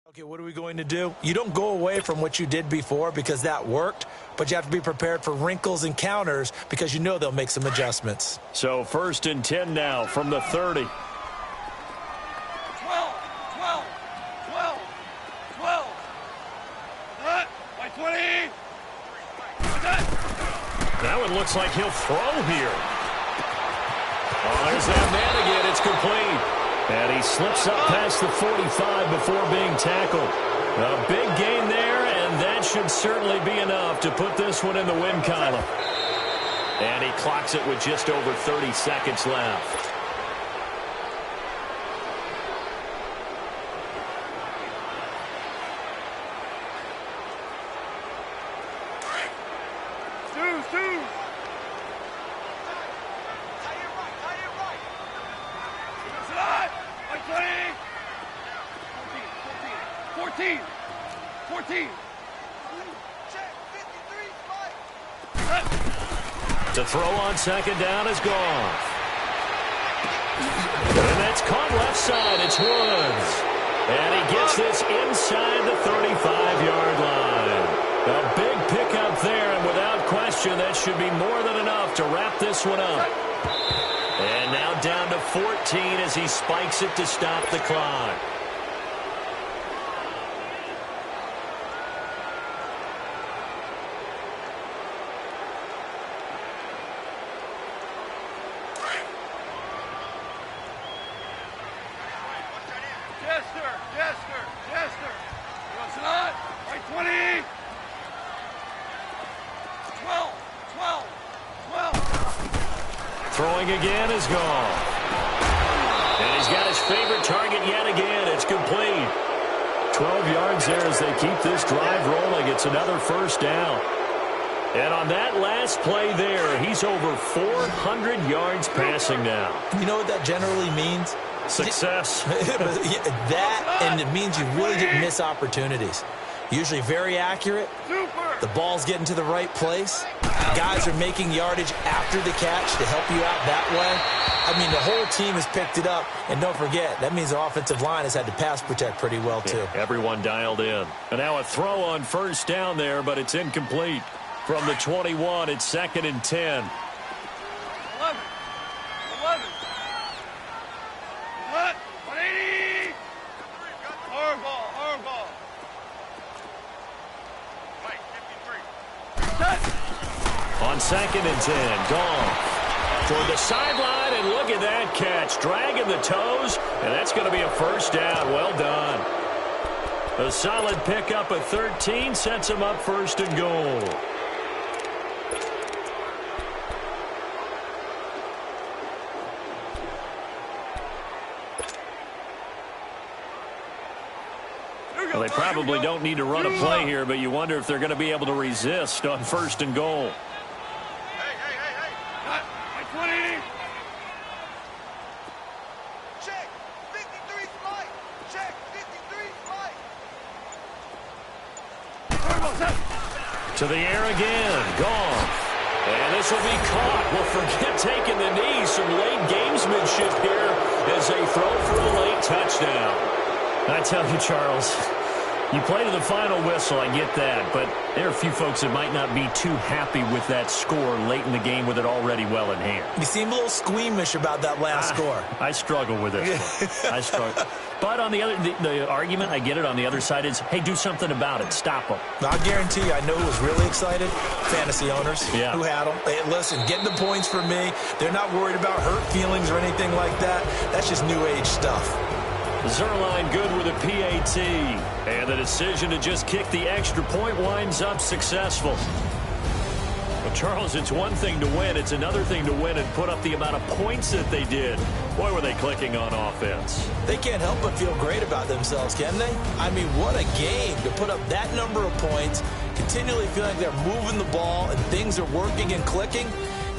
Speaker 4: okay, what are we going to do? You don't go away from what you did before because that worked, but you have to be prepared for wrinkles and counters because you know they'll make some adjustments.
Speaker 3: So 1st and 10 now from the 30.
Speaker 5: 12. By 20.
Speaker 3: That one looks like he'll throw here. Oh, there's that man again. It's complete. And he slips up past the 45 before being tackled. A big gain there, and that should certainly be enough to put this one in the win column. And he clocks it with just over 30 seconds left.
Speaker 5: 14.
Speaker 3: To throw on second down is gone. And that's caught left side. It's Woods. And he gets this inside the 35-yard line. A big pickup there, and without question, that should be more than enough to wrap this one up. And now down to 14 as he spikes it to stop the clock.
Speaker 5: Jester. Goes on. Right 20. 12.
Speaker 3: Throwing again is gone. And he's got his favorite target yet again. It's complete. 12 yards there as they keep this drive rolling. It's another first down. And on that last play there, he's over 400 yards passing now.
Speaker 4: You know what that generally means?
Speaker 3: Success.
Speaker 4: That, and it means you really didn't miss opportunities. Usually very accurate. The ball's getting to the right place. Guys are making yardage after the catch to help you out that way. I mean, the whole team has picked it up. And don't forget, that means the offensive line has had to pass protect pretty well, too.
Speaker 3: Yeah, everyone dialed in. And now a throw on first down there, but it's incomplete. From the 21, it's 2nd and 10.
Speaker 5: 11. What? 180. Hardball. Right, 53.
Speaker 3: On 2nd and 10, Goff toward the sideline, and look at that catch. Dragging the toes, and that's going to be a first down. Well done. A solid pickup of 13 sets him up 1st and goal. Well, they probably don't need to run a play here, but you wonder if they're going to be able to resist on 1st and goal.
Speaker 5: Hey. Right 20. Check. 53 flight. Check. 53 flight.
Speaker 3: To the air again. Goff. And this will be caught. Well, forget taking the knee. Some late gamesmanship here as they throw for a late touchdown. I tell you, Charles, you play to the final whistle, I get that, but there are a few folks that might not be too happy with that score late in the game with it already well in hand.
Speaker 4: You seem a little squeamish about that last score.
Speaker 3: I struggle with it. I struggle. But on the other, the argument, I get it, on the other side is, hey, do something about it. Stop them.
Speaker 4: I guarantee you, I know who was really excited. Fantasy owners who had them. Hey, listen, getting the points for me. They're not worried about hurt feelings or anything like that. That's just new age stuff.
Speaker 3: Zerline good with a PAT. And the decision to just kick the extra point winds up successful. Well, Charles, it's one thing to win. It's another thing to win and put up the amount of points that they did. Boy, were they clicking on offense.
Speaker 4: They can't help but feel great about themselves, can they? I mean, what a game to put up that number of points, continually feel like they're moving the ball and things are working and clicking.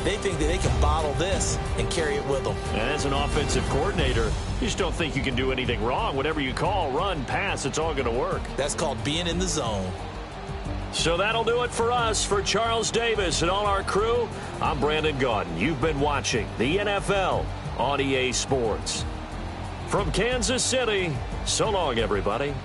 Speaker 4: They think that they can bottle this and carry it with them.
Speaker 3: And as an offensive coordinator, you just don't think you can do anything wrong. Whatever you call, run, pass, it's all going to work.
Speaker 4: That's called being in the zone.
Speaker 3: So that'll do it for us. For Charles Davis and all our crew, I'm Brandon Gaudin. You've been watching the NFL on EA Sports. From Kansas City, so long, everybody.